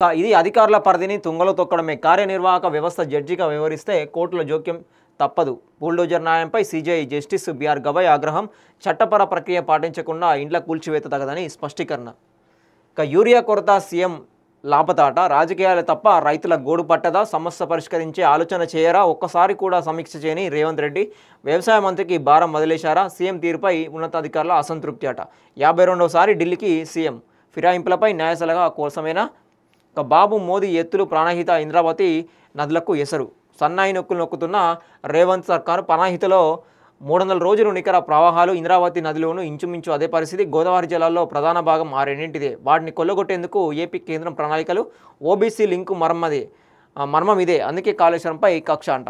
ఇది అధికారుల పరిధిని తుంగలో తొక్కడమే. కార్యనిర్వాహక వ్యవస్థ జడ్జిగా వ్యవహరిస్తే కోర్టుల జోక్యం తప్పదు. బుల్డోజర్ న్యాయంపై సీజేఐ జస్టిస్ బిఆర్ గవాయ్ ఆగ్రహం. చట్టపర ప్రక్రియ పాటించకుండా ఇండ్ల కూల్చివేత తగదని స్పష్టీకరణ. యూరియా కొరత సీఎం లాపతాట. రాజకీయాలు తప్ప రైతుల గోడు పట్టదా? సమస్య పరిష్కరించే ఆలోచన చేయరా? ఒక్కసారి కూడా సమీక్ష చేయని రేవంత్ రెడ్డి. వ్యవసాయ మంత్రికి భారం వదిలేశారా? సీఎం తీరుపై ఉన్నతాధికారుల అసంతృప్తి అట. 52వసారి ఢిల్లీకి సీఎం. ఫిరాయింపులపై న్యాయసలహా కోసమేనా? బాబు మోదీ ఎత్తులు ప్రాణహిత ఇంద్రావతి నదులకు ఎసరు. సన్నాయి నొక్కులు నొక్కుతున్న రేవంత్ సర్కారు. ప్రాణహితలో 300 రోజులు నికర ప్రవాహాలు. ఇంద్రావతి నదిలోనూ ఇంచుమించు అదే పరిస్థితి. గోదావరి జలాల్లో ప్రధాన భాగం ఆ రెండింటిదే. వాటిని కొల్లగొట్టేందుకు ఏపీ కేంద్రం ప్రణాళికలు. ఓబీసీ లింకు మర్మం ఇదే. అందుకే కాళేశ్వరంపై కక్ష అంట.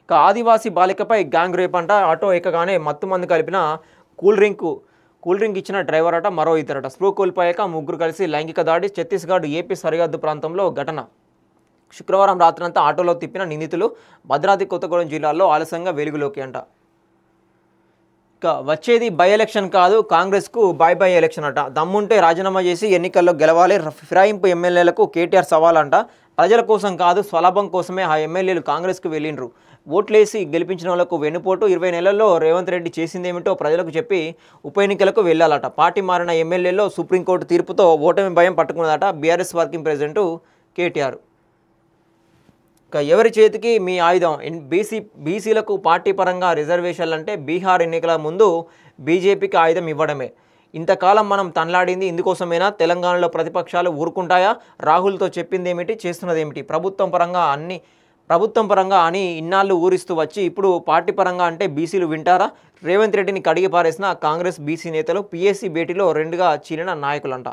ఆదివాసీ బాలికపై గ్యాంగ్ రేప్ అంట. ఆటో ఎక్కగానే మత్తుమందు కలిపిన కూల్ డ్రింక్ ఇచ్చిన డ్రైవర్ అట. మరో ఇద్దరట. స్పృహ కోల్పోయాక ముగ్గురు కలిసి లైంగిక దాడి. ఛత్తీస్గఢ్ ఏపీ సరిహద్దు ప్రాంతంలో ఘటన. శుక్రవారం రాత్రంతా ఆటోలో తిప్పిన నిందితులు. భద్రాద్రి కొత్తగూడెం జిల్లాలో ఆలస్యంగా వెలుగులోకి అంట. వచ్చేది బై ఎలక్షన్ కాదు, కాంగ్రెస్కు బై ఎలక్షన్ అట. దమ్ముంటే రాజీనామా చేసి ఎన్నికల్లో గెలవాలి. ఫిరాయింపు ఎమ్మెల్యేలకు కేటీఆర్ సవాలంట. ప్రజల కోసం కాదు, స్వలాభం కోసమే ఆ ఎమ్మెల్యేలు కాంగ్రెస్కు వెళ్ళిండ్రు. ఓట్లేసి గెలిపించిన వాళ్లకు వెన్నుపోటు. 20 నెలల్లో రేవంత్ రెడ్డి చేసిందేమిటో ప్రజలకు చెప్పి ఉప ఎన్నికలకు వెళ్ళాలట. పార్టీ మారిన ఎమ్మెల్యేలో సుప్రీంకోర్టు తీర్పుతో ఓటమి భయం పట్టుకున్నదట. BRS working president KTR. ఎవరి చేతికి మీ ఆయుధం? బీసీలకు పార్టీ పరంగా రిజర్వేషన్లు అంటే బీహార్ ఎన్నికల ముందు బీజేపీకి ఆయుధం ఇవ్వడమే. ఇంతకాలం మనం తనలాడింది ఇందుకోసమేనా? తెలంగాణలో ప్రతిపక్షాలు ఊరుకుంటాయా? రాహుల్తో చెప్పిందేమిటి, చేస్తున్నదేమిటి? ప్రభుత్వం పరంగా అని ఇన్నాళ్ళు ఊరిస్తూ వచ్చి ఇప్పుడు పార్టీ పరంగా అంటే బీసీలు వింటారా? రేవంత్ రెడ్డిని కడిగి పారేసిన కాంగ్రెస్ బీసీ నేతలు. పీఏసీ భేటీలో 2గా చీలిన నాయకులంట.